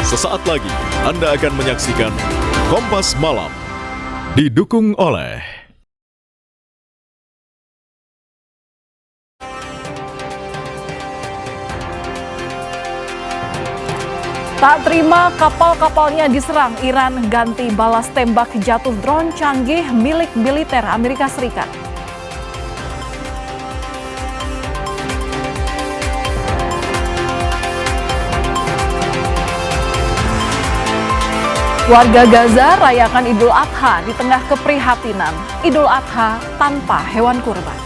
Sesaat lagi Anda akan menyaksikan Kompas Malam, didukung oleh tak terima kapal-kapalnya diserang, Iran ganti balas tembak jatuh drone canggih milik militer Amerika Serikat. Warga Gaza rayakan Idul Adha di tengah keprihatinan. Idul Adha tanpa hewan kurban.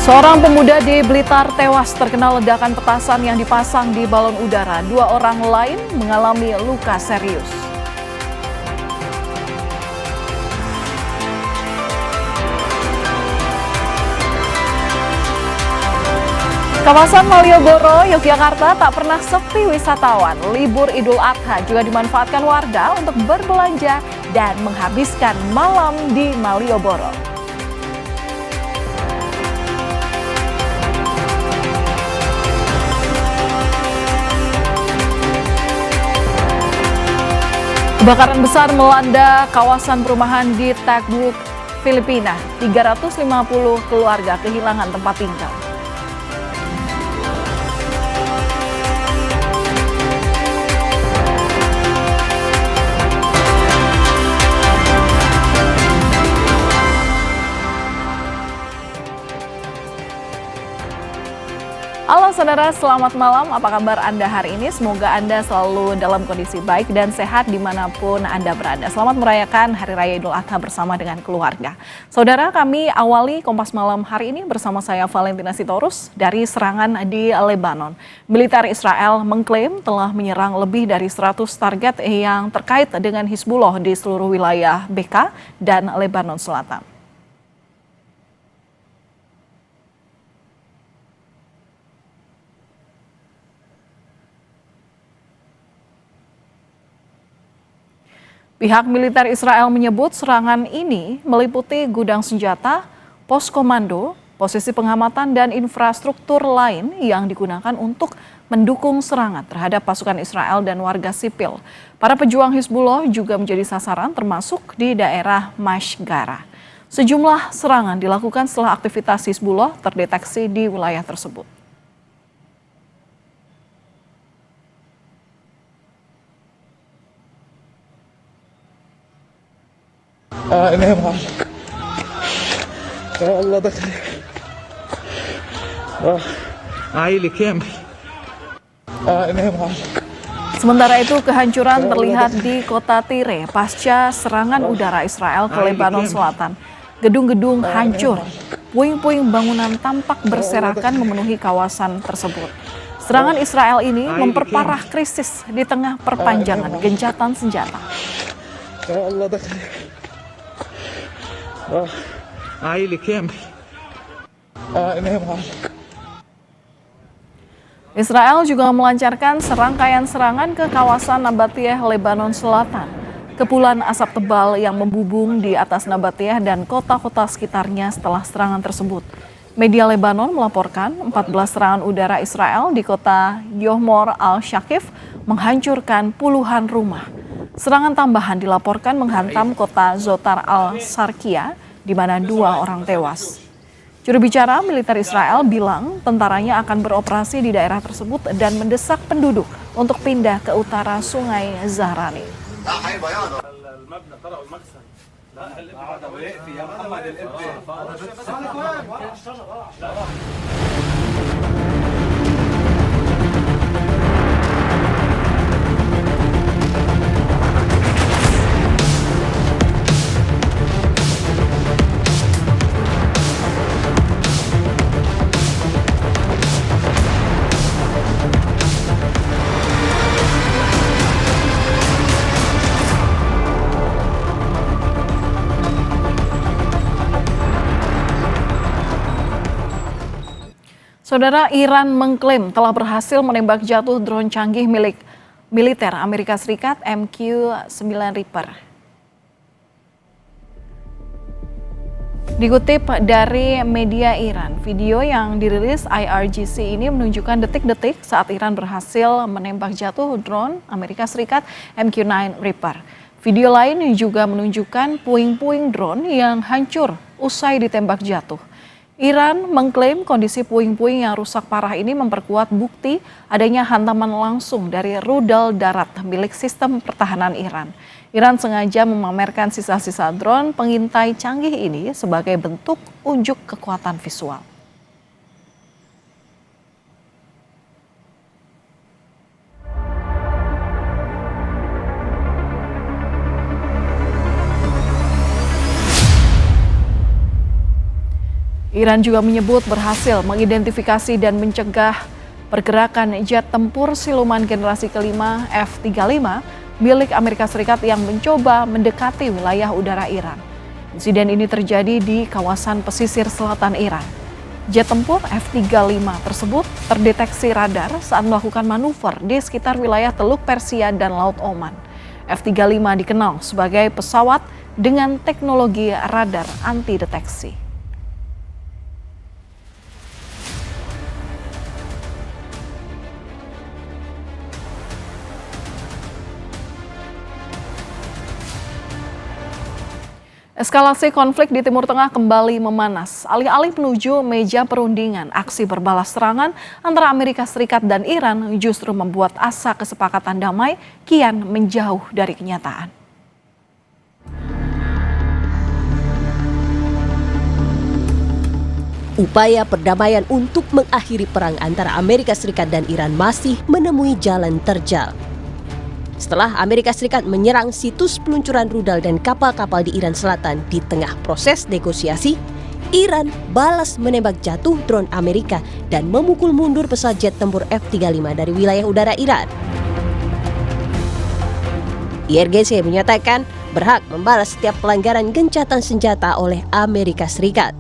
Seorang pemuda di Blitar tewas terkena ledakan petasan yang dipasang di balon udara. 2 orang lain mengalami luka serius. Kawasan Malioboro, Yogyakarta tak pernah sepi wisatawan. Libur Idul Adha juga dimanfaatkan warga untuk berbelanja dan menghabiskan malam di Malioboro. Kebakaran besar melanda kawasan perumahan di Tagbook, Filipina. 350 keluarga kehilangan tempat tinggal. Halo saudara, selamat malam. Apa kabar Anda hari ini? Semoga Anda selalu dalam kondisi baik dan sehat dimanapun Anda berada. Selamat merayakan Hari Raya Idul Adha bersama dengan keluarga. Saudara, kami awali Kompas Malam hari ini bersama saya Valentina Sitorus dari serangan di Lebanon. Militer Israel mengklaim telah menyerang lebih dari 100 target yang terkait dengan Hizbullah di seluruh wilayah Bekaa dan Lebanon Selatan. Pihak militer Israel menyebut serangan ini meliputi gudang senjata, pos komando, posisi pengamatan dan infrastruktur lain yang digunakan untuk mendukung serangan terhadap pasukan Israel dan warga sipil. Para pejuang Hizbullah juga menjadi sasaran termasuk di daerah Mashgara. Sejumlah serangan dilakukan setelah aktivitas Hizbullah terdeteksi di wilayah tersebut. ini ya Allah دخل عائلي كامل ini ya Sementara itu kehancuran terlihat di kota Tire pasca serangan udara Israel ke Lebanon Selatan. Gedung-gedung hancur, puing-puing bangunan tampak berserakan memenuhi kawasan tersebut. Serangan Israel ini memperparah krisis di tengah perpanjangan gencatan senjata. Allah دخل عائلي كامل ini ya Israel juga melancarkan serangkaian serangan ke kawasan Nabatiyah, Lebanon Selatan. Kepulan asap tebal yang membubung di atas Nabatiyah dan kota-kota sekitarnya setelah serangan tersebut. Media Lebanon melaporkan 14 serangan udara Israel di kota Yohmor al-Shakif menghancurkan puluhan rumah. Serangan tambahan dilaporkan menghantam kota Zotar al-Sarkia, di mana 2 orang tewas. Juru bicara militer Israel bilang tentaranya akan beroperasi di daerah tersebut dan mendesak penduduk untuk pindah ke utara Sungai Zahrani. Saudara, Iran mengklaim telah berhasil menembak jatuh drone canggih milik militer Amerika Serikat MQ-9 Reaper. Dikutip dari media Iran, video yang dirilis IRGC ini menunjukkan detik-detik saat Iran berhasil menembak jatuh drone Amerika Serikat MQ-9 Reaper. Video lain juga menunjukkan puing-puing drone yang hancur usai ditembak jatuh. Iran mengklaim kondisi puing-puing yang rusak parah ini memperkuat bukti adanya hantaman langsung dari rudal darat milik sistem pertahanan Iran. Iran sengaja memamerkan sisa-sisa drone pengintai canggih ini sebagai bentuk unjuk kekuatan visual. Iran juga menyebut berhasil mengidentifikasi dan mencegah pergerakan jet tempur siluman generasi kelima F-35 milik Amerika Serikat yang mencoba mendekati wilayah udara Iran. Insiden ini terjadi di kawasan pesisir selatan Iran. Jet tempur F-35 tersebut terdeteksi radar saat melakukan manuver di sekitar wilayah Teluk Persia dan Laut Oman. F-35 dikenal sebagai pesawat dengan teknologi radar anti deteksi. Eskalasi konflik di Timur Tengah kembali memanas. Alih-alih menuju meja perundingan, aksi berbalas serangan antara Amerika Serikat dan Iran justru membuat asa kesepakatan damai kian menjauh dari kenyataan. Upaya perdamaian untuk mengakhiri perang antara Amerika Serikat dan Iran masih menemui jalan terjal. Setelah Amerika Serikat menyerang situs peluncuran rudal dan kapal-kapal di Iran Selatan di tengah proses negosiasi, Iran balas menembak jatuh drone Amerika dan memukul mundur pesawat jet tempur F-35 dari wilayah udara Iran. IRGC menyatakan berhak membalas setiap pelanggaran gencatan senjata oleh Amerika Serikat.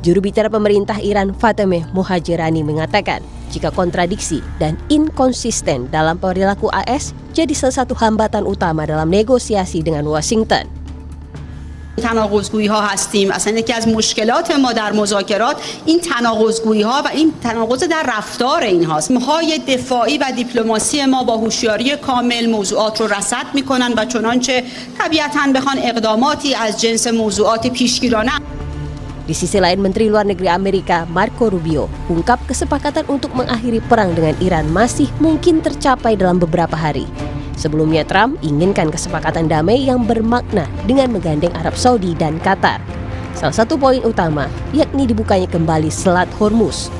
Juru bicara pemerintah Iran Fatemeh Mohajirani mengatakan, jika kontradiksi dan inkonsisten dalam perilaku AS jadi salah satu hambatan utama dalam negosiasi dengan Washington. تناقض‌گویی‌ها هستیم. اصلا یکی از مشکلات ما در مذاکرات این تناقض‌گویی‌ها و این تناقض در رفتار اینهاست. های دفاعی و دیپلماسی ما با هوشیاری کامل موضوعات رو رصد می‌کنن و چنانچه طبیعتاً بخوان اقداماتی از جنس موضوعات پیشگیرانه. Di sisi lain, Menteri Luar Negeri Amerika Marco Rubio ungkap kesepakatan untuk mengakhiri perang dengan Iran masih mungkin tercapai dalam beberapa hari. Sebelumnya Trump inginkan kesepakatan damai yang bermakna dengan menggandeng Arab Saudi dan Qatar. Salah satu poin utama yakni dibukanya kembali Selat Hormuz.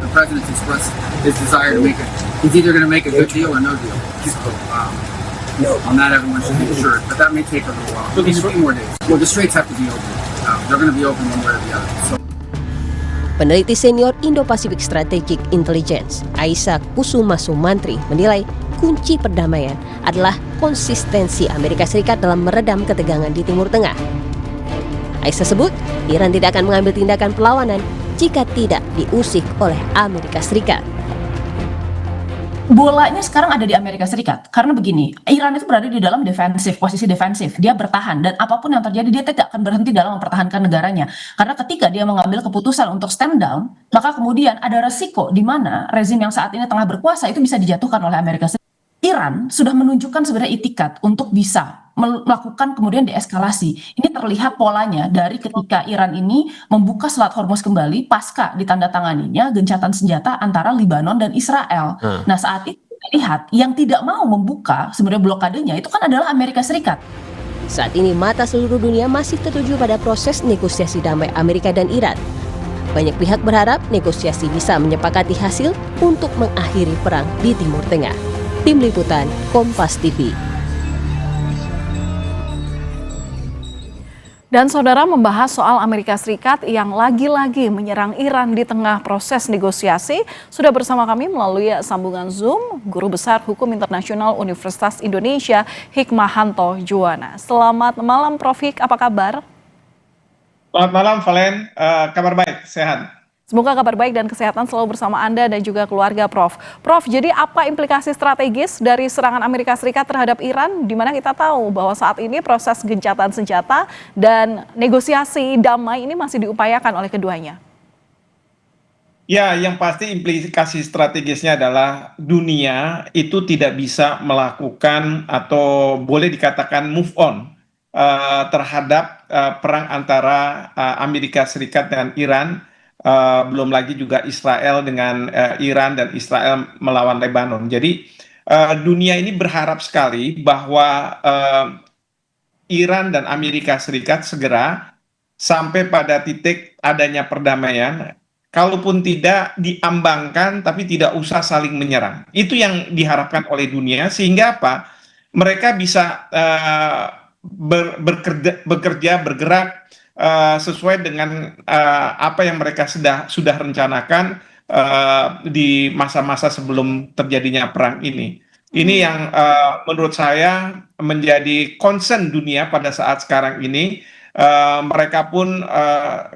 The president expressed his desire to make it. He's either going to make a good deal or no deal. On that, everyone should be assured, but that may take a little while. Maybe a few more days. Well, the straits have to be open. They're going to be open one way or the other. So. Peneliti senior Indo-Pacific Strategic Intelligence, Aisyah Kusuma Sumantri, menilai kunci perdamaian adalah konsistensi Amerika Serikat dalam meredam ketegangan di Timur Tengah. Aisyah sebut, Iran tidak akan mengambil tindakan perlawanan jika tidak diusik oleh Amerika Serikat. Bolanya sekarang ada di Amerika Serikat. Karena begini, Iran itu berada di dalam posisi defensif. Dia bertahan dan apapun yang terjadi dia tidak akan berhenti dalam mempertahankan negaranya. Karena ketika dia mengambil keputusan untuk stand down, maka kemudian ada resiko di mana rezim yang saat ini tengah berkuasa itu bisa dijatuhkan oleh Amerika Serikat. Iran sudah menunjukkan sebenarnya itikat untuk bisa melakukan kemudian deeskalasi. Ini terlihat polanya dari ketika Iran ini membuka Selat Hormuz kembali pasca ditandatanganinya gencatan senjata antara Lebanon dan Israel. Nah saat itu kita lihat yang tidak mau membuka sebenarnya blokadenya itu kan adalah Amerika Serikat. Saat ini mata seluruh dunia masih tertuju pada proses negosiasi damai Amerika dan Iran. Banyak pihak berharap negosiasi bisa menyepakati hasil untuk mengakhiri perang di Timur Tengah. Tim Liputan Kompas TV. Dan saudara membahas soal Amerika Serikat yang lagi-lagi menyerang Iran di tengah proses negosiasi, sudah bersama kami melalui sambungan Zoom, Guru Besar Hukum Internasional Universitas Indonesia, Hikmahanto Juwana. Selamat malam Prof. Hik, apa kabar? Selamat malam Valen, kabar baik, sehat. Semoga kabar baik dan kesehatan selalu bersama Anda dan juga keluarga, Prof. Prof, jadi apa implikasi strategis dari serangan Amerika Serikat terhadap Iran, di mana kita tahu bahwa saat ini proses gencatan senjata dan negosiasi damai ini masih diupayakan oleh keduanya? Ya, yang pasti implikasi strategisnya adalah dunia itu tidak bisa melakukan atau boleh dikatakan move on terhadap perang antara Amerika Serikat dengan Iran, belum lagi juga Israel dengan Iran dan Israel melawan Lebanon. Jadi dunia ini berharap sekali bahwa Iran dan Amerika Serikat segera sampai pada titik adanya perdamaian. Kalaupun tidak diambangkan, tapi tidak usah saling menyerang. Itu yang diharapkan oleh dunia, sehingga apa? Mereka bisa bergerak sesuai dengan apa yang mereka sudah rencanakan di masa-masa sebelum terjadinya perang ini. Ini yang menurut saya menjadi concern dunia pada saat sekarang ini. Mereka pun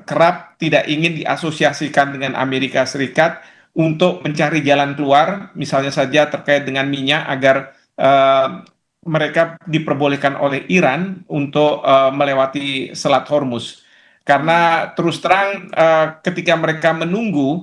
kerap tidak ingin diasosiasikan dengan Amerika Serikat untuk mencari jalan keluar, misalnya saja terkait dengan minyak, agar mereka diperbolehkan oleh Iran untuk melewati Selat Hormuz. Karena terus terang ketika mereka menunggu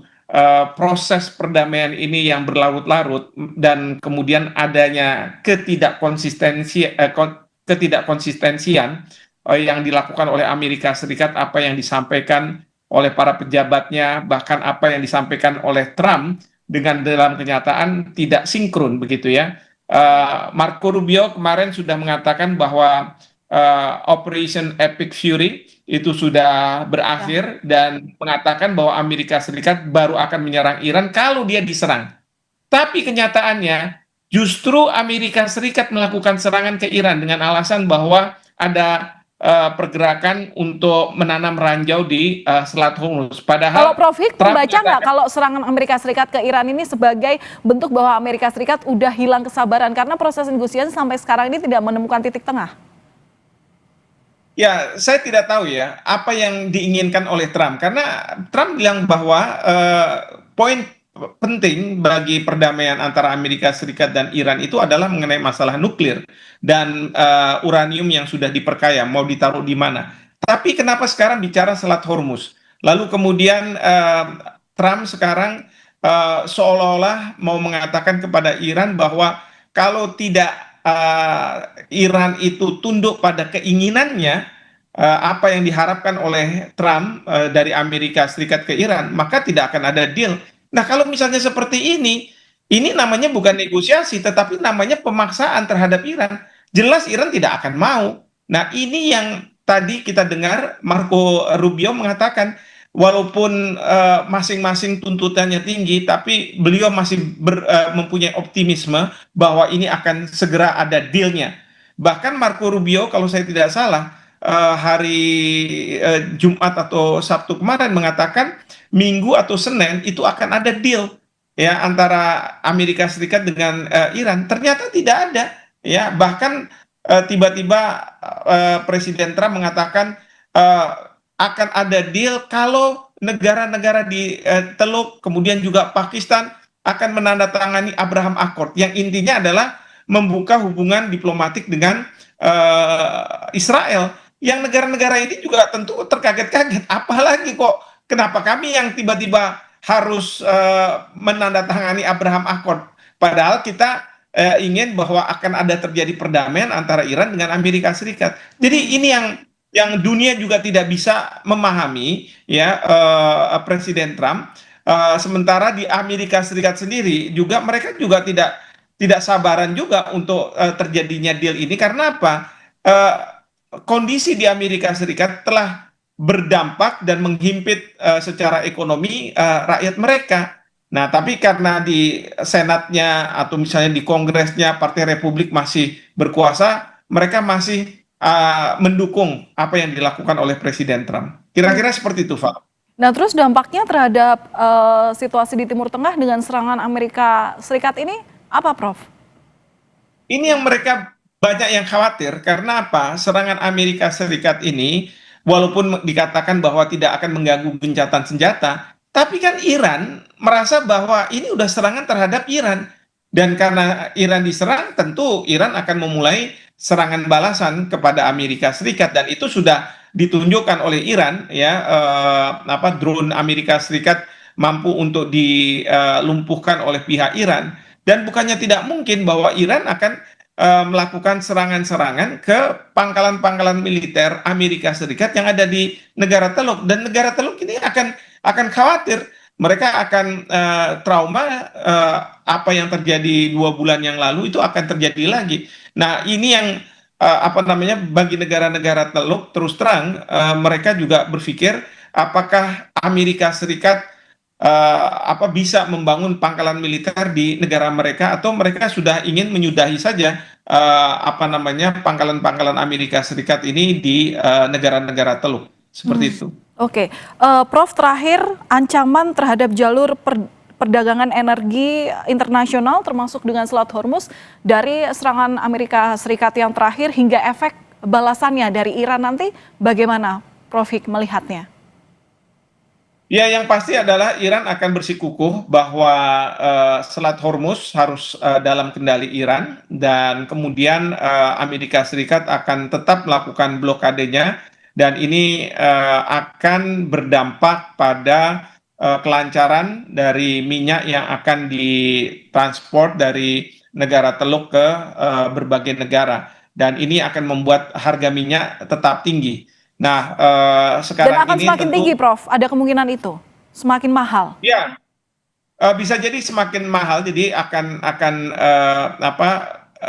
proses perdamaian ini yang berlarut-larut dan kemudian adanya ketidakkonsistensian yang dilakukan oleh Amerika Serikat, apa yang disampaikan oleh para pejabatnya, bahkan apa yang disampaikan oleh Trump dengan dalam kenyataan tidak sinkron begitu ya. Marco Rubio kemarin sudah mengatakan bahwa Operation Epic Fury itu sudah berakhir dan mengatakan bahwa Amerika Serikat baru akan menyerang Iran kalau dia diserang. Tapi kenyataannya justru Amerika Serikat melakukan serangan ke Iran dengan alasan bahwa ada pergerakan untuk menanam ranjau di Selat Hormuz. Padahal kalau Prof Hik membaca nggak kalau serangan Amerika Serikat ke Iran ini sebagai bentuk bahwa Amerika Serikat udah hilang kesabaran karena proses negosiasi sampai sekarang ini tidak menemukan titik tengah? Ya, saya tidak tahu ya apa yang diinginkan oleh Trump, karena Trump bilang bahwa poin penting bagi perdamaian antara Amerika Serikat dan Iran itu adalah mengenai masalah nuklir dan uranium yang sudah diperkaya, mau ditaruh di mana. Tapi kenapa sekarang bicara Selat Hormuz? Lalu kemudian Trump sekarang seolah-olah mau mengatakan kepada Iran bahwa kalau tidak Iran itu tunduk pada keinginannya, apa yang diharapkan oleh Trump dari Amerika Serikat ke Iran, maka tidak akan ada deal. Nah, kalau misalnya seperti ini namanya bukan negosiasi, tetapi namanya pemaksaan terhadap Iran. Jelas Iran tidak akan mau. Nah, ini yang tadi kita dengar Marco Rubio mengatakan, walaupun masing-masing tuntutannya tinggi, tapi beliau masih mempunyai optimisme bahwa ini akan segera ada deal-nya. Bahkan Marco Rubio, kalau saya tidak salah, hari Jumat atau Sabtu kemarin mengatakan Minggu atau Senin itu akan ada deal ya antara Amerika Serikat dengan Iran. Ternyata tidak ada ya, bahkan tiba-tiba Presiden Trump mengatakan akan ada deal kalau negara-negara di Teluk, kemudian juga Pakistan akan menandatangani Abraham Accord, yang intinya adalah membuka hubungan diplomatik dengan Israel. Yang negara-negara ini juga tentu terkaget-kaget, apalagi kok kenapa kami yang tiba-tiba harus menandatangani Abraham Accord, padahal kita ingin bahwa akan ada terjadi perdamaian antara Iran dengan Amerika Serikat. Jadi ini yang dunia juga tidak bisa memahami ya, Presiden Trump. Sementara di Amerika Serikat sendiri juga mereka juga tidak sabaran juga untuk terjadinya deal ini. Karena apa? Kondisi di Amerika Serikat telah berdampak dan menghimpit secara ekonomi rakyat mereka. Nah, tapi karena di Senatnya atau misalnya di Kongresnya Partai Republik masih berkuasa, mereka masih mendukung apa yang dilakukan oleh Presiden Trump. Kira-kira seperti itu, Pak. Nah, terus dampaknya terhadap situasi di Timur Tengah dengan serangan Amerika Serikat ini apa, Prof? Ini yang mereka banyak yang khawatir, karena apa? Serangan Amerika Serikat ini, walaupun dikatakan bahwa tidak akan mengganggu gencatan senjata, Tapi kan Iran merasa bahwa ini udah serangan terhadap Iran. Dan karena Iran diserang, tentu Iran akan memulai serangan balasan kepada Amerika Serikat. Dan itu sudah ditunjukkan oleh Iran, ya, drone Amerika Serikat mampu untuk dilumpuhkan oleh pihak Iran. Dan bukannya tidak mungkin bahwa Iran akan melakukan serangan-serangan ke pangkalan-pangkalan militer Amerika Serikat yang ada di negara Teluk. Dan negara Teluk ini akan khawatir, mereka akan trauma, apa yang terjadi 2 bulan yang lalu itu akan terjadi lagi. Nah, ini yang bagi negara-negara Teluk, terus terang mereka juga berpikir apakah Amerika Serikat bisa membangun pangkalan militer di negara mereka, atau mereka sudah ingin menyudahi saja pangkalan-pangkalan Amerika Serikat ini di negara-negara Teluk seperti itu. Oke, Prof, terakhir, ancaman terhadap jalur perdagangan energi internasional termasuk dengan Selat Hormuz dari serangan Amerika Serikat yang terakhir hingga efek balasannya dari Iran nanti, bagaimana Prof Hik melihatnya? Ya, yang pasti adalah Iran akan bersikukuh bahwa Selat Hormuz harus dalam kendali Iran, dan kemudian Amerika Serikat akan tetap melakukan blokadenya, dan ini akan berdampak pada kelancaran dari minyak yang akan ditransport dari negara Teluk ke berbagai negara, dan ini akan membuat harga minyak tetap tinggi. Nah, sekarang dan akan ini semakin tinggi, Prof. Ada kemungkinan itu semakin mahal. Ya, bisa jadi semakin mahal, jadi akan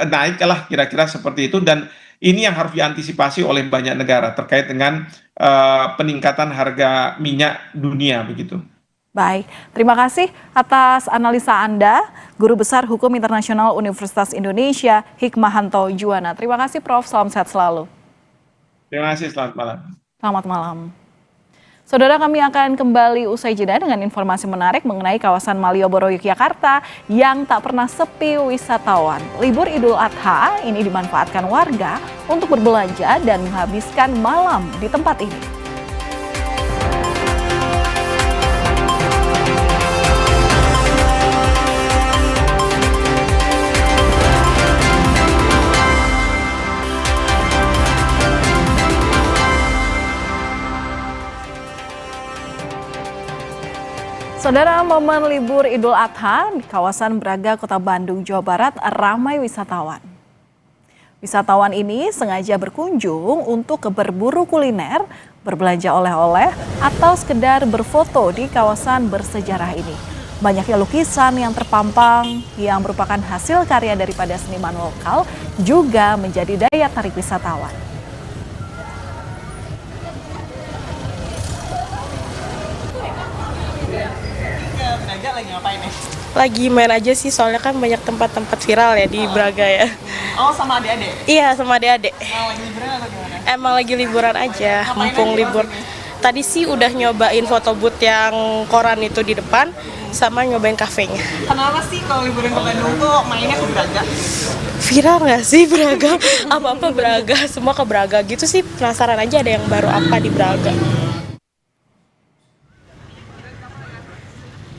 naik lah kira-kira seperti itu. Dan ini yang harus diantisipasi oleh banyak negara terkait dengan peningkatan harga minyak dunia begitu. Baik, terima kasih atas analisa Anda, Guru Besar Hukum Internasional Universitas Indonesia, Hikmahanto Juwana. Terima kasih, Prof. Salam sehat selalu. Terima kasih, selamat malam. Selamat malam. Saudara, kami akan kembali usai jeda dengan informasi menarik mengenai kawasan Malioboro, Yogyakarta yang tak pernah sepi wisatawan. Libur Idul Adha ini dimanfaatkan warga untuk berbelanja dan menghabiskan malam di tempat ini. Saudara, momen libur Idul Adha di kawasan Braga, Kota Bandung, Jawa Barat ramai wisatawan. Wisatawan ini sengaja berkunjung untuk berburu kuliner, berbelanja oleh-oleh, atau sekedar berfoto di kawasan bersejarah ini. Banyaknya lukisan yang terpampang yang merupakan hasil karya daripada seniman lokal juga menjadi daya tarik wisatawan. Lagi main aja sih, soalnya kan banyak tempat-tempat viral ya di Braga ya. Oh, sama adik-adik? Iya, sama adik-adik. Lagi liburan atau gimana? Emang lagi liburan aja, Ngapain mumpung aja libur. maksudnya? Tadi sih udah nyobain foto booth yang koran itu di depan, sama nyobain kafenya. Kenapa sih kalau liburan ke Bandung tuh mainnya ke Braga? Viral nggak sih Braga? Apa-apa Braga, semua ke Braga gitu sih. Penasaran aja ada yang baru apa di Braga.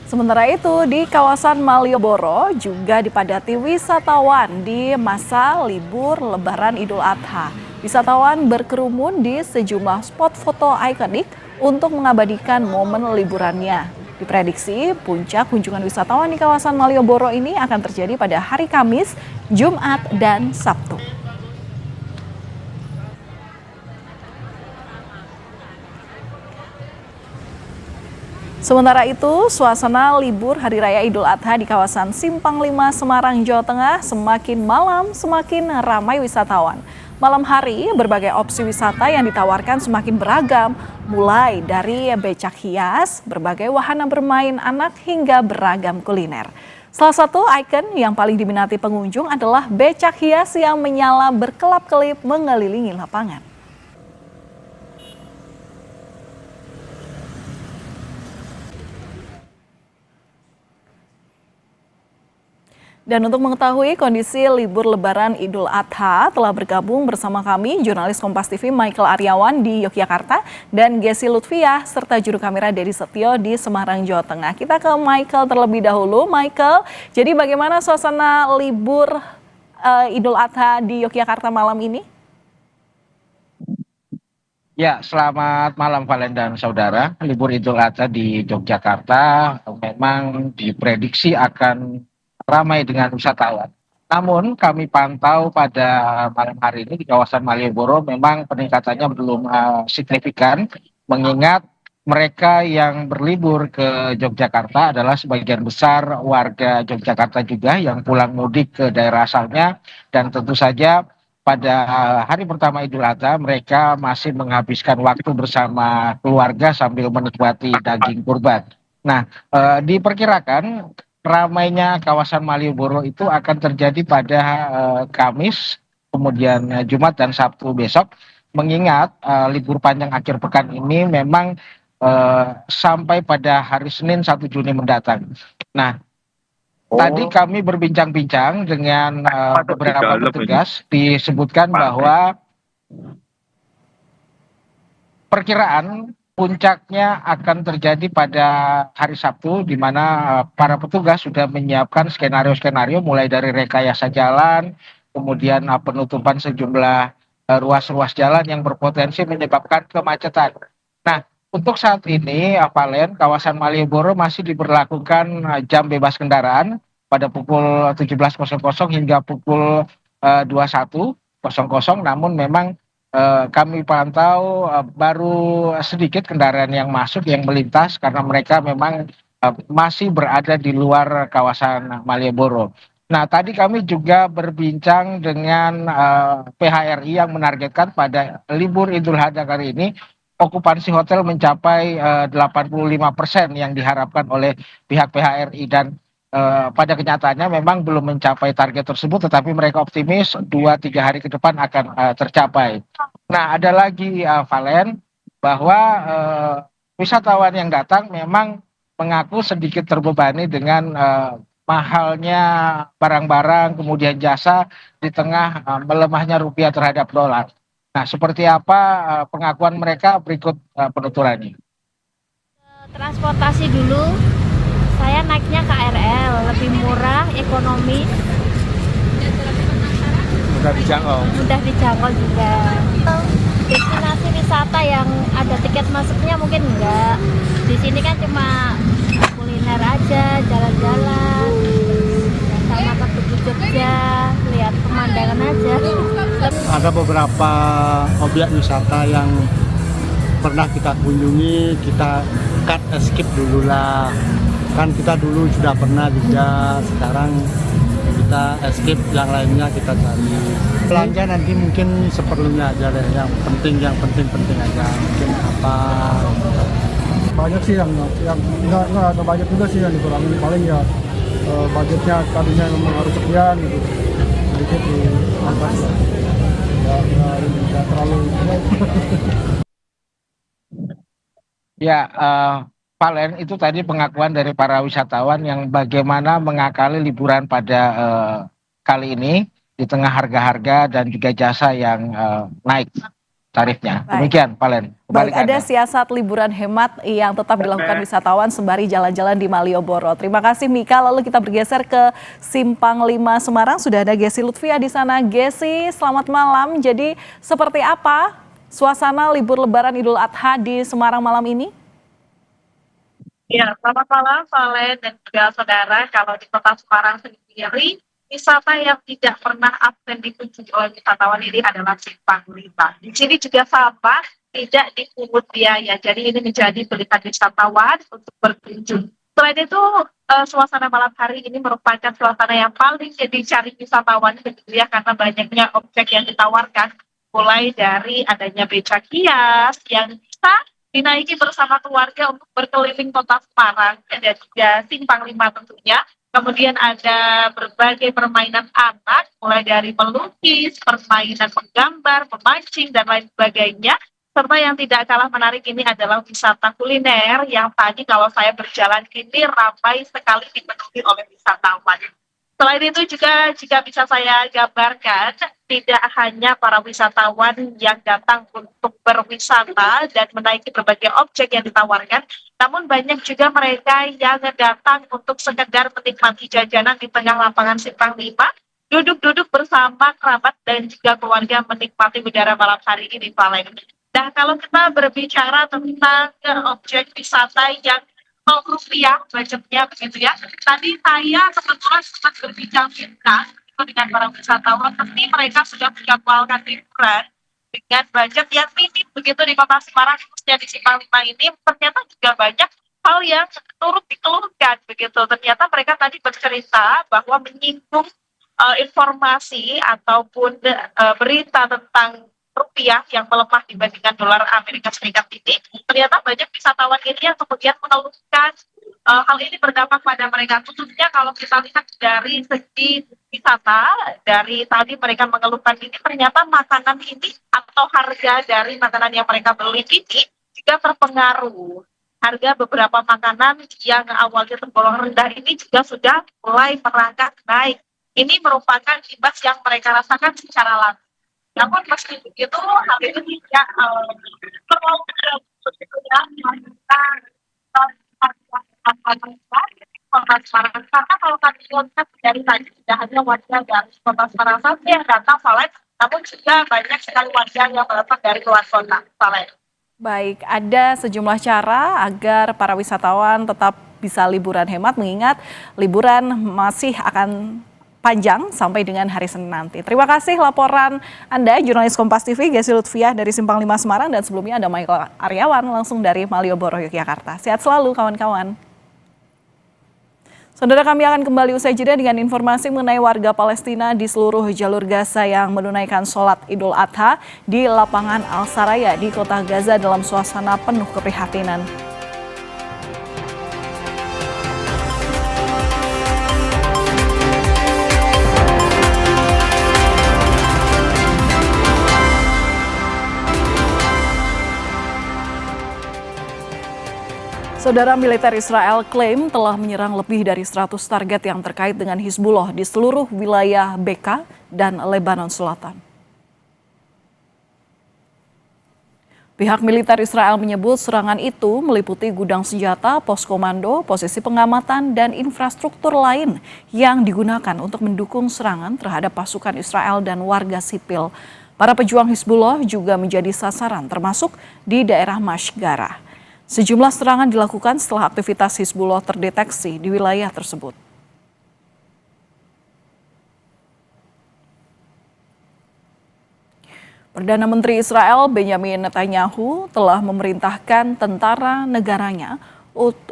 Sementara itu, di kawasan Malioboro juga dipadati wisatawan di masa libur Lebaran Idul Adha. Wisatawan berkerumun di sejumlah spot foto ikonik untuk mengabadikan momen liburannya. Diprediksi puncak kunjungan wisatawan di kawasan Malioboro ini akan terjadi pada hari Kamis, Jumat, dan Sabtu. Sementara itu, suasana libur Hari Raya Idul Adha di kawasan Simpang 5 Semarang, Jawa Tengah semakin malam semakin ramai wisatawan. Malam hari, berbagai opsi wisata yang ditawarkan semakin beragam, mulai dari becak hias, berbagai wahana bermain anak, hingga beragam kuliner. Salah satu ikon yang paling diminati pengunjung adalah becak hias yang menyala berkelap-kelip mengelilingi lapangan. Dan untuk mengetahui kondisi libur Lebaran Idul Adha, telah bergabung bersama kami jurnalis Kompas TV Michael Aryawan di Yogyakarta dan Gesi Lutfiah serta juru kamera Dedi Setio di Semarang, Jawa Tengah. Kita ke Michael terlebih dahulu. Michael, jadi bagaimana suasana libur Idul Adha di Yogyakarta malam ini? Ya, selamat malam Valen dan saudara. Libur Idul Adha di Yogyakarta memang diprediksi akan ramai dengan wisatawan. Namun kami pantau pada malam hari ini di kawasan Malioboro memang peningkatannya belum signifikan, mengingat mereka yang berlibur ke Yogyakarta adalah sebagian besar warga Yogyakarta juga yang pulang mudik ke daerah asalnya, dan tentu saja pada hari pertama Idul Adha mereka masih menghabiskan waktu bersama keluarga sambil menikmati daging kurban. Nah, diperkirakan ramainya kawasan Malioboro itu akan terjadi pada Kamis, kemudian Jumat dan Sabtu besok, mengingat libur panjang akhir pekan ini memang sampai pada hari Senin 1 Juni mendatang. Nah, tadi kami berbincang-bincang dengan beberapa petugas, disebutkan bahwa perkiraan puncaknya akan terjadi pada hari Sabtu, di mana para petugas sudah menyiapkan skenario-skenario mulai dari rekayasa jalan, kemudian penutupan sejumlah ruas-ruas jalan yang berpotensi menyebabkan kemacetan. Nah, untuk saat ini, Valen, kawasan Malioboro masih diberlakukan jam bebas kendaraan pada pukul 17.00 hingga pukul 21.00, namun memang kami pantau baru sedikit kendaraan yang masuk, yang melintas, karena mereka memang masih berada di luar kawasan Malioboro. Nah, tadi kami juga berbincang dengan PHRI yang menargetkan pada libur Idul Adha kali ini okupansi hotel mencapai 85% yang diharapkan oleh pihak PHRI, dan pada kenyataannya memang belum mencapai target tersebut, tetapi mereka optimis 2-3 hari ke depan akan tercapai. Nah, ada lagi Valen, bahwa wisatawan yang datang memang mengaku sedikit terbebani dengan mahalnya barang-barang kemudian jasa di tengah melemahnya rupiah terhadap dolar. Nah, seperti apa pengakuan mereka, berikut penuturannya. Transportasi dulu, saya naiknya KRL, lebih murah, ekonomis, mudah dijangkau juga. Destinasi wisata yang ada tiket masuknya mungkin enggak. Di sini kan cuma kuliner aja, jalan-jalan, sama ke Tugu Jogja, lihat pemandangan aja. Ada beberapa objek wisata yang pernah kita kunjungi, kita skip dulu lah. Kan kita dulu sudah pernah juga, sekarang kita skip, yang lainnya kita cari. Belanja nanti mungkin seperlunya aja deh, yang penting aja, mungkin apa. Banyak sih yang nggak ada banyak juga sih yang dikurangi, paling ya budgetnya tadinya memang harus sekian gitu, sedikit di atas ya, nggak terlalu. Ya, Valen, itu tadi pengakuan dari para wisatawan yang bagaimana mengakali liburan pada kali ini di tengah harga-harga dan juga jasa yang naik tarifnya. Baik. Demikian, Valen. Baik, ada siasat liburan hemat yang tetap dilakukan wisatawan sembari jalan-jalan di Malioboro. Terima kasih Mika. Lalu kita bergeser ke Simpang 5 Semarang. Sudah ada Gesi Lutfiah di sana. Gesi, selamat malam. Jadi seperti apa suasana libur Lebaran Idul Adha di Semarang malam ini? Ya, selamat malam Valen dan juga saudara. Kalau di kota Semarang sendiri, wisata yang tidak pernah absen dikunjungi oleh wisatawan ini adalah Simpang 5. Di sini juga sama, tidak dipungut biaya. Jadi ini menjadi pilihan wisatawan untuk berkunjung. Selain itu, suasana malam hari ini merupakan suasana yang paling dicari wisatawan begitu ya, karena banyaknya objek yang ditawarkan, mulai dari adanya becak hias yang bisa dinaiki bersama keluarga untuk berkeliling kota Semarang, dan juga Simpang 5 tentunya. Kemudian ada berbagai permainan anak, mulai dari melukis, permainan menggambar, memancing, dan lain sebagainya. Serta yang tidak kalah menarik ini adalah wisata kuliner yang tadi kalau saya berjalan ini ramai sekali dipenuhi oleh wisatawan. Selain itu juga jika bisa saya gambarkan, tidak hanya para wisatawan yang datang untuk berwisata dan menaiki berbagai objek yang ditawarkan, namun banyak juga mereka yang datang untuk sekedar menikmati jajanan di tengah lapangan Simpang 5, duduk-duduk bersama kerabat dan juga keluarga menikmati udara malam hari ini, Valen. Nah, kalau kita berbicara tentang objek wisata yang Rp0 budgetnya begitu ya. Tadi saya kebetulan sempat berbincang-bincang itu dengan para wisatawan, tapi mereka sudah menjadwalkan liburan dengan budget yang minim begitu di Kota Semarang, khususnya di Simpang 5 ini. Ternyata juga banyak hal yang turut dikeluhkan begitu. Ternyata mereka tadi bercerita bahwa menyinggung informasi ataupun berita tentang rupiah yang melemah dibandingkan dolar Amerika Serikat ini, ternyata banyak wisatawan ini yang kemudian mengeluhkan hal ini berdampak pada mereka, khususnya kalau kita lihat dari segi wisata, dari tadi mereka mengeluhkan ini, ternyata makanan ini atau harga dari makanan yang mereka beli ini juga terpengaruh. Harga beberapa makanan yang awalnya tergolong rendah ini juga sudah mulai merangkak naik. Ini merupakan imbas yang mereka rasakan secara langsung. Namun meski begitu, hal ini tidak terlalu begitu ya, melakukan Kota Semarang. Karena kalau kami lihat dari tadi tidak hanya warga dari Kota Semarang saja yang datang, Valen, namun juga banyak sekali warga yang datang dari luar kota, Valen. Baik, ada sejumlah cara agar para wisatawan tetap bisa liburan hemat, mengingat liburan masih akan panjang sampai dengan hari Senin nanti. Terima kasih laporan Anda, jurnalis Kompas TV, Gesi Lutfiah dari Simpang 5 Semarang, dan sebelumnya ada Michael Aryawan langsung dari Malioboro, Yogyakarta. Sehat selalu kawan-kawan. Saudara, kami akan kembali usai jeda dengan informasi mengenai warga Palestina di seluruh jalur Gaza yang menunaikan sholat Idul Adha di lapangan Al-Saraya di kota Gaza dalam suasana penuh keprihatinan. Saudara, militer Israel klaim telah menyerang lebih dari 100 target yang terkait dengan Hizbullah di seluruh wilayah Bekaa dan Lebanon Selatan. Pihak militer Israel menyebut serangan itu meliputi gudang senjata, pos komando, posisi pengamatan, dan infrastruktur lain yang digunakan untuk mendukung serangan terhadap pasukan Israel dan warga sipil. Para pejuang Hizbullah juga menjadi sasaran termasuk di daerah Mashgara. Sejumlah serangan dilakukan setelah aktivitas Hizbullah terdeteksi di wilayah tersebut. Perdana Menteri Israel Benjamin Netanyahu telah memerintahkan tentara negaranya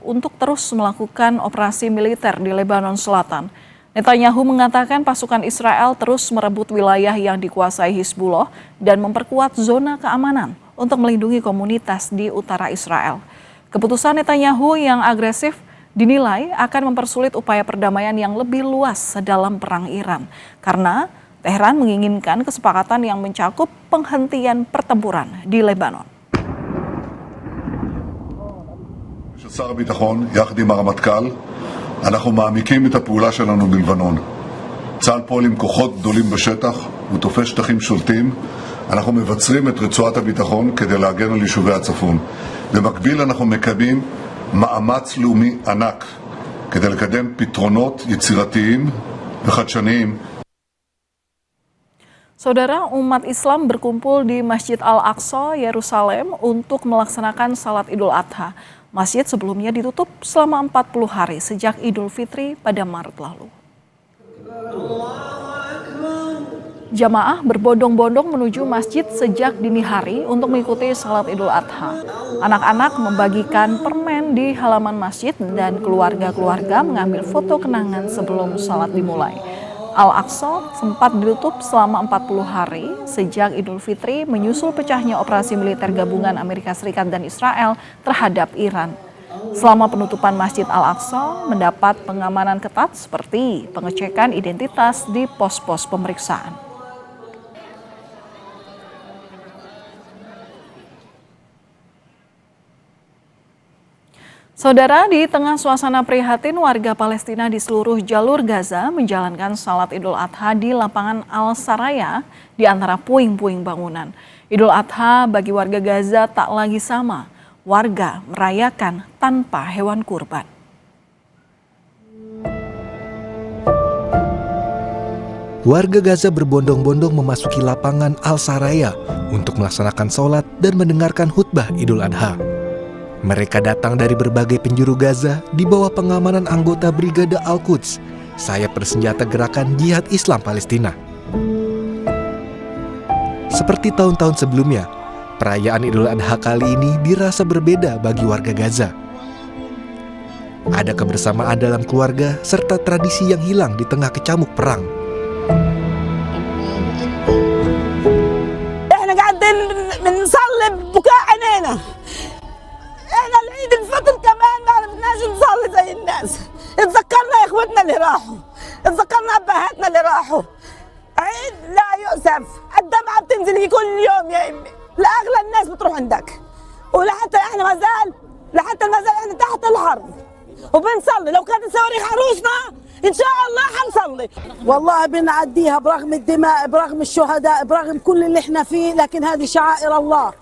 untuk terus melakukan operasi militer di Lebanon Selatan. Netanyahu mengatakan pasukan Israel terus merebut wilayah yang dikuasai Hizbullah dan memperkuat zona keamanan untuk melindungi komunitas di utara Israel. Keputusan Netanyahu yang agresif dinilai akan mempersulit upaya perdamaian yang lebih luas dalam perang Iran, karena Teheran menginginkan kesepakatan yang mencakup penghentian pertempuran di Lebanon. שר הביטחון, יחד עם הרמטכ"ל, אנחנו מעמיקים את הפעולה שלנו בלבנון. צה"ל פועל עם כוחות גדולים בשטח, הוא תופס שטחים שולטים. אנחנו מבצרים את רצועת הביטחון כדי להגן על יישובי הצפון. במקביל אנחנו מקיימים מאמץ לאומי ענק כדי לקדם פתרונות יצירתיים וחדשניים. Saudara, umat Islam berkumpul di Masjid Al-Aqsa, Yerusalem untuk melaksanakan salat Idul Adha. Masjid sebelumnya ditutup selama 40 hari sejak Idul Fitri pada Maret lalu. Jamaah berbondong-bondong menuju masjid sejak dini hari untuk mengikuti salat Idul Adha. Anak-anak membagikan permen di halaman masjid dan keluarga-keluarga mengambil foto kenangan sebelum salat dimulai. Al-Aqsa sempat ditutup selama 40 hari sejak Idul Fitri menyusul pecahnya operasi militer gabungan Amerika Serikat dan Israel terhadap Iran. Selama penutupan Masjid Al-Aqsa mendapat pengamanan ketat seperti pengecekan identitas di pos-pos pemeriksaan. Saudara, di tengah suasana prihatin, warga Palestina di seluruh jalur Gaza menjalankan salat Idul Adha di lapangan Al-Saraya di antara puing-puing bangunan. Idul Adha bagi warga Gaza tak lagi sama. Warga merayakan tanpa hewan kurban. Warga Gaza berbondong-bondong memasuki lapangan Al-Saraya untuk melaksanakan sholat dan mendengarkan khutbah Idul Adha. Mereka datang dari berbagai penjuru Gaza di bawah pengamanan anggota Brigade Al-Quds, sayap bersenjata gerakan Jihad Islam Palestina. Seperti tahun-tahun sebelumnya, perayaan Idul Adha kali ini dirasa berbeda bagi warga Gaza. Ada kebersamaan dalam keluarga serta tradisi yang hilang di tengah kecamuk perang. احنا قاعدين بنصلي ببكاء عينينا. احنا العيد الفطر كمان ما عرفناش نصلي زي الناس. اتذكرنا يا اخوتنا اللي راحوا، اتذكرنا ابهاتنا اللي راحوا. عيد لا يؤسف، الدمعة بتنزل كل يوم يا امي، لاغلى الناس بتروح عندك. ولحتى احنا ما زال احنا تحت الحرب وبنصلي. لو كانت صواريخ عروسنا ان شاء الله حنصلي. والله بنعديها برغم الدماء، برغم الشهداء، برغم كل اللي احنا فيه، لكن هذه شعائر الله.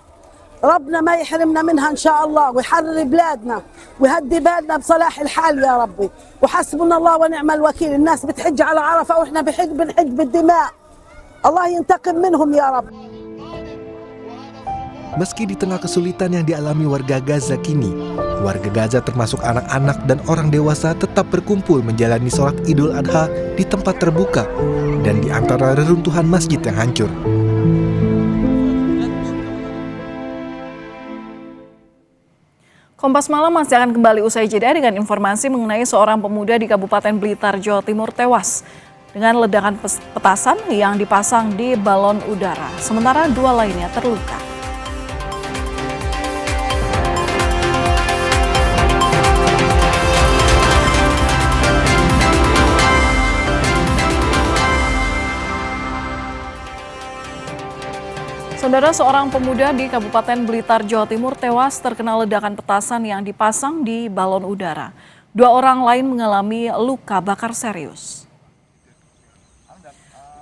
ربنا ما يحرمنا منها ان شاء الله، ويحرر بلادنا ويهدي بلادنا بصلاح الحال يا ربي. وحسبنا الله ونعم الوكيل. الناس بتحج على عرفه واحنا بنحج بالدماء. الله ينتقم منهم يا رب. Meski di tengah kesulitan yang dialami warga Gaza kini, warga Gaza termasuk anak-anak dan orang dewasa tetap berkumpul menjalani sholat Idul Adha di tempat terbuka dan di antara reruntuhan masjid yang hancur. Kompas Malam masih akan kembali usai jeda dengan informasi mengenai seorang pemuda di Kabupaten Blitar, Jawa Timur tewas dengan ledakan petasan yang dipasang di balon udara, sementara 2 lainnya terluka. Saudara, seorang pemuda di Kabupaten Blitar, Jawa Timur tewas terkena ledakan petasan yang dipasang di balon udara. 2 orang lain mengalami luka bakar serius.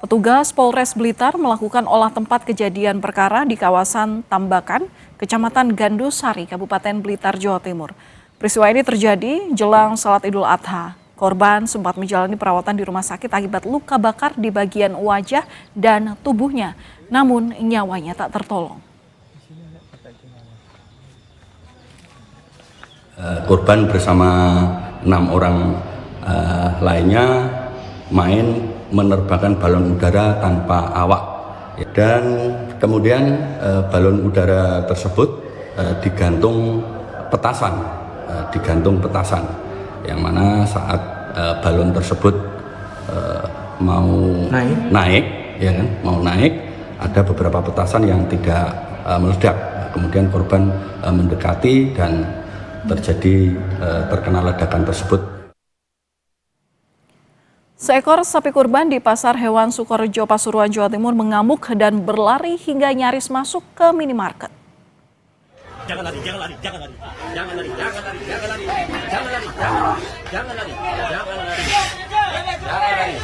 Petugas Polres Blitar melakukan olah tempat kejadian perkara di kawasan Tambakan, Kecamatan Gandusari, Kabupaten Blitar, Jawa Timur. Peristiwa ini terjadi jelang salat Idul Adha. Korban sempat menjalani perawatan di rumah sakit akibat luka bakar di bagian wajah dan tubuhnya, namun nyawanya tak tertolong. Korban bersama 6 orang lainnya main menerbangkan balon udara tanpa awak, dan kemudian balon udara tersebut digantung petasan, yang mana saat balon tersebut mau naik, ya kan, ada beberapa petasan yang tidak meledak. Kemudian korban mendekati dan terjadi terkena ledakan tersebut. Seekor sapi kurban di Pasar Hewan Sukorejo, Pasuruan, Jawa Timur mengamuk dan berlari hingga nyaris masuk ke minimarket. Jangan lari, jangan lari, jangan lari, jangan lari, jangan lari, jangan lari, jangan lari, jangan lari, jangan lari, jangan lari,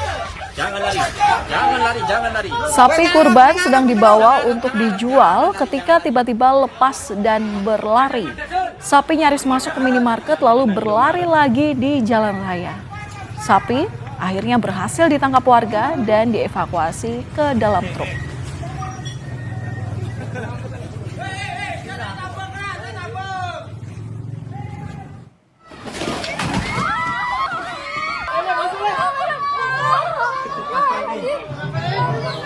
jangan lari, jangan lari, jangan lari. Sapi kurban sedang dibawa untuk dijual ketika tiba-tiba lepas dan berlari. Sapi nyaris masuk ke minimarket lalu berlari lagi di jalan raya. Sapi akhirnya berhasil ditangkap warga dan dievakuasi ke dalam truk.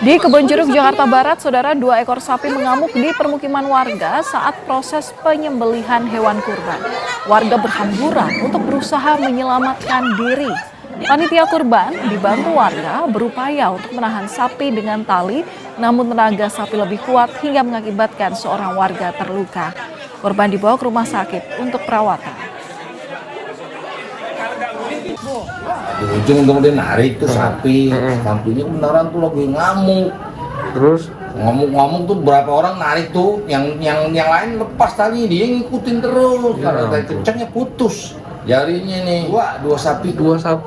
Di Kebonjeruk, Jakarta Barat, saudara, 2 ekor sapi mengamuk di permukiman warga saat proses penyembelihan hewan kurban. Warga berhamburan untuk berusaha menyelamatkan diri. Panitia kurban dibantu warga berupaya untuk menahan sapi dengan tali, namun tenaga sapi lebih kuat hingga mengakibatkan seorang warga terluka. Korban dibawa ke rumah sakit untuk perawatan. Di ujung untung dia narik tuh sapi, sapinya beneran tuh lagi ngamuk. Terus ngomong tuh berapa orang narik tuh, yang lain lepas tali, dia ngikutin terus karena tali kencangnya putus jarinya nih. Dua sapi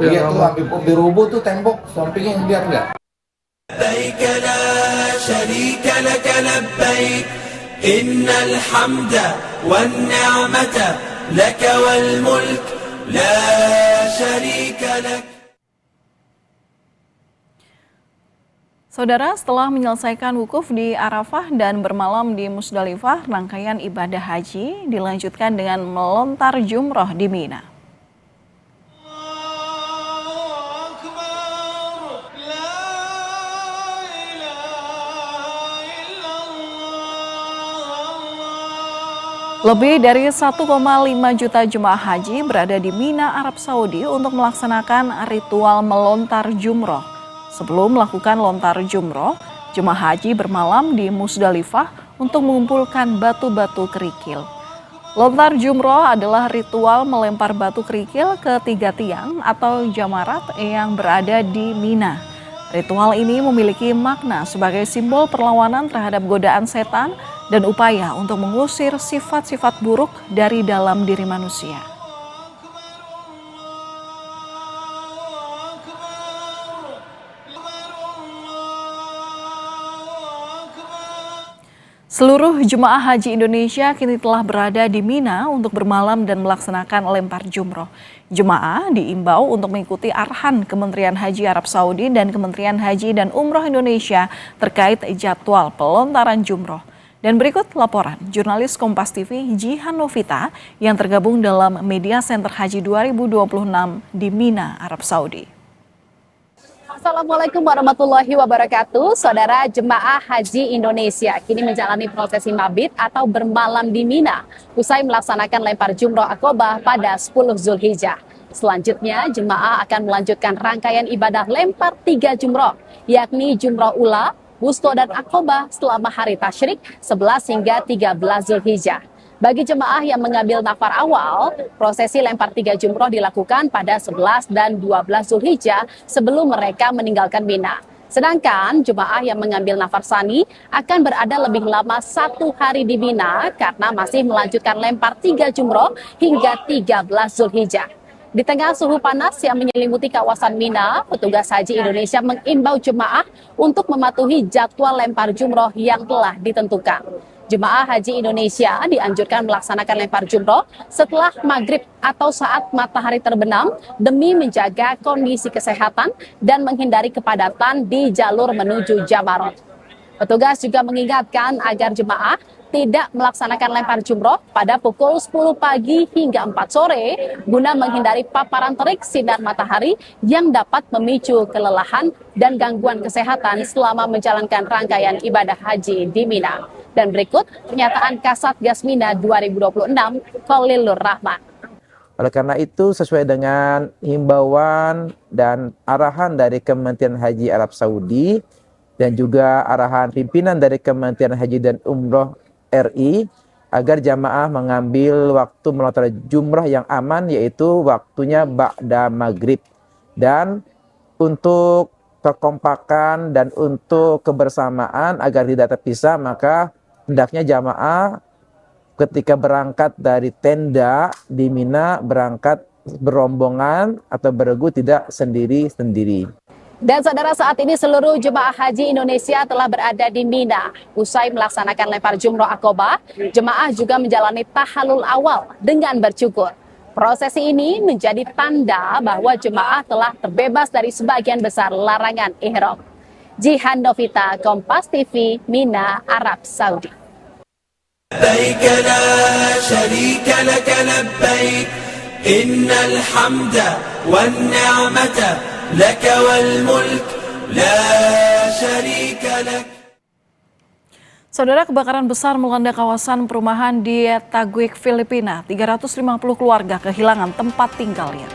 iya tuh hampir rubuh tuh tembok sampingnya, lihat nggak? لبيك لا شريك لك لبيك إن الحمد والنعمة لك والملك لا شريك لك. Saudara, setelah menyelesaikan wukuf di Arafah dan bermalam di Musdalifah, rangkaian ibadah haji dilanjutkan dengan melontar jumroh di Mina. Lebih dari 1,5 juta jemaah haji berada di Mina, Arab Saudi untuk melaksanakan ritual melontar jumroh. Sebelum melakukan lontar jumroh, jemaah haji bermalam di Musdalifah untuk mengumpulkan batu-batu kerikil. Lontar jumroh adalah ritual melempar batu kerikil ke 3 tiang atau jamarat yang berada di Mina. Ritual ini memiliki makna sebagai simbol perlawanan terhadap godaan setan dan upaya untuk mengusir sifat-sifat buruk dari dalam diri manusia. Seluruh jemaah haji Indonesia kini telah berada di Mina untuk bermalam dan melaksanakan lempar jumroh. Jemaah diimbau untuk mengikuti arahan Kementerian Haji Arab Saudi dan Kementerian Haji dan Umroh Indonesia terkait jadwal pelontaran jumroh. Dan berikut laporan jurnalis Kompas TV Jihan Novita yang tergabung dalam Media Center Haji 2026 di Mina, Arab Saudi. Assalamualaikum warahmatullahi wabarakatuh. Saudara jemaah haji Indonesia kini menjalani prosesi mabit atau bermalam di Mina usai melaksanakan lempar jumroh akobah pada 10 Zulhijjah. Selanjutnya jemaah akan melanjutkan rangkaian ibadah lempar 3 jumroh, yakni jumroh ula, wusto dan akobah selama hari tasyrik 11 hingga 13 Zulhijjah. Bagi jemaah yang mengambil nafar awal, prosesi lempar 3 jumroh dilakukan pada 11 dan 12 Zulhijjah sebelum mereka meninggalkan Mina. Sedangkan jemaah yang mengambil nafar sani akan berada lebih lama 1 hari di Mina karena masih melanjutkan lempar 3 jumroh hingga 13 Zulhijjah. Di tengah suhu panas yang menyelimuti kawasan Mina, petugas haji Indonesia mengimbau jemaah untuk mematuhi jadwal lempar jumroh yang telah ditentukan. Jemaah haji Indonesia dianjurkan melaksanakan lempar jumroh setelah maghrib atau saat matahari terbenam demi menjaga kondisi kesehatan dan menghindari kepadatan di jalur menuju Jamarot. Petugas juga mengingatkan agar jemaah tidak melaksanakan lempar jumroh pada pukul 10 pagi hingga 4 sore guna menghindari paparan terik sinar matahari yang dapat memicu kelelahan dan gangguan kesehatan selama menjalankan rangkaian ibadah haji di Mina. Dan berikut pernyataan Kasatgas Mina 2026 Khalilur Rahman. Oleh karena itu, sesuai dengan himbauan dan arahan dari Kementerian Haji Arab Saudi dan juga arahan pimpinan dari Kementerian Haji dan Umroh RI agar jamaah mengambil waktu melontar jumrah yang aman, yaitu waktunya ba'da maghrib. Dan untuk kekompakan dan untuk kebersamaan agar tidak terpisah, maka hendaknya jamaah ketika berangkat dari tenda di Mina berangkat berombongan atau beregu, tidak sendiri-sendiri. Dan saudara, saat ini seluruh jemaah haji Indonesia telah berada di Mina. Usai melaksanakan lempar jumroh akobah, jemaah juga menjalani tahalul awal dengan bercukur. Prosesi ini menjadi tanda bahwa jemaah telah terbebas dari sebagian besar larangan ihram. Jihan Novita, Kompas TV, Mina, Arab Saudi. لبيك لا شريك لك لبيك إن الحمد والنعمة لك والملك لا شريك لك. Saudara, kebakaran besar melanda kawasan perumahan di Taguig, Filipina. 350 keluarga kehilangan tempat tinggalnya.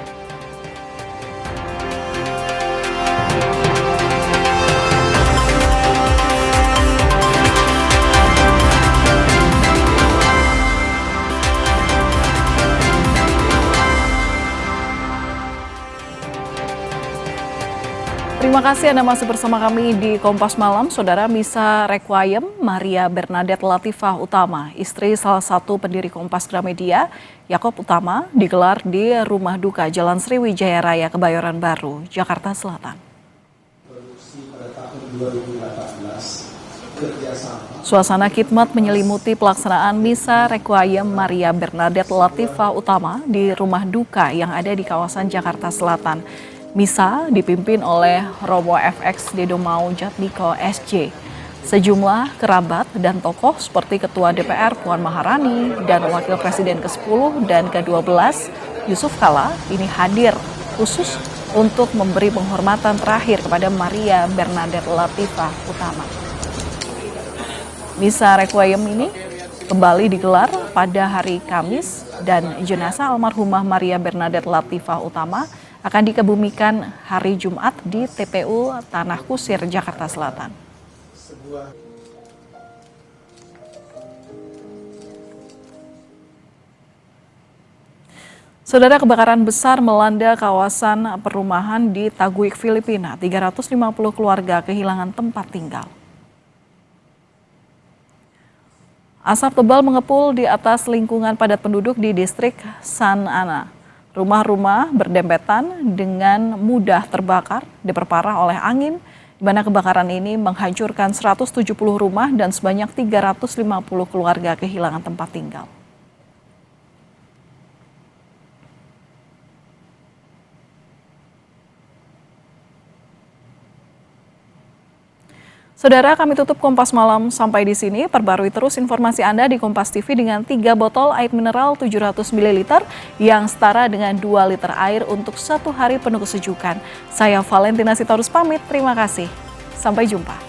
Terima kasih Anda masih bersama kami di Kompas Malam. Saudara, misa requiem Maria Bernadette Latifah Utama, istri salah satu pendiri Kompas Gramedia, Yakob Utama, digelar di Rumah Duka Jalan Sriwijaya Raya, Kebayoran Baru, Jakarta Selatan. Suasana khidmat menyelimuti pelaksanaan misa requiem Maria Bernadette Latifah Utama di Rumah Duka yang ada di kawasan Jakarta Selatan. Misa dipimpin oleh Romo FX Dedomau Jatmiko SJ. Sejumlah kerabat dan tokoh seperti Ketua DPR Puan Maharani dan Wakil Presiden ke-10 dan ke-12 Yusuf Kala ini hadir khusus untuk memberi penghormatan terakhir kepada Maria Bernadette Latifah Utama. Misa requiem ini kembali digelar pada hari Kamis dan jenazah almarhumah Maria Bernadette Latifah Utama akan dikebumikan hari Jumat di TPU Tanah Kusir, Jakarta Selatan. Saudara, kebakaran besar melanda kawasan perumahan di Taguig, Filipina. 350 keluarga kehilangan tempat tinggal. Asap tebal mengepul di atas lingkungan padat penduduk di distrik San Ana. Rumah-rumah berdempetan dengan mudah terbakar, diperparah oleh angin, di mana kebakaran ini menghancurkan 170 rumah dan sebanyak 350 keluarga kehilangan tempat tinggal. Saudara, kami tutup Kompas Malam sampai di sini. Perbarui terus informasi Anda di Kompas TV dengan 3 botol air mineral 700 ml yang setara dengan 2 liter air untuk 1 hari penuh kesejukan. Saya Valentina Sitorus pamit, terima kasih. Sampai jumpa.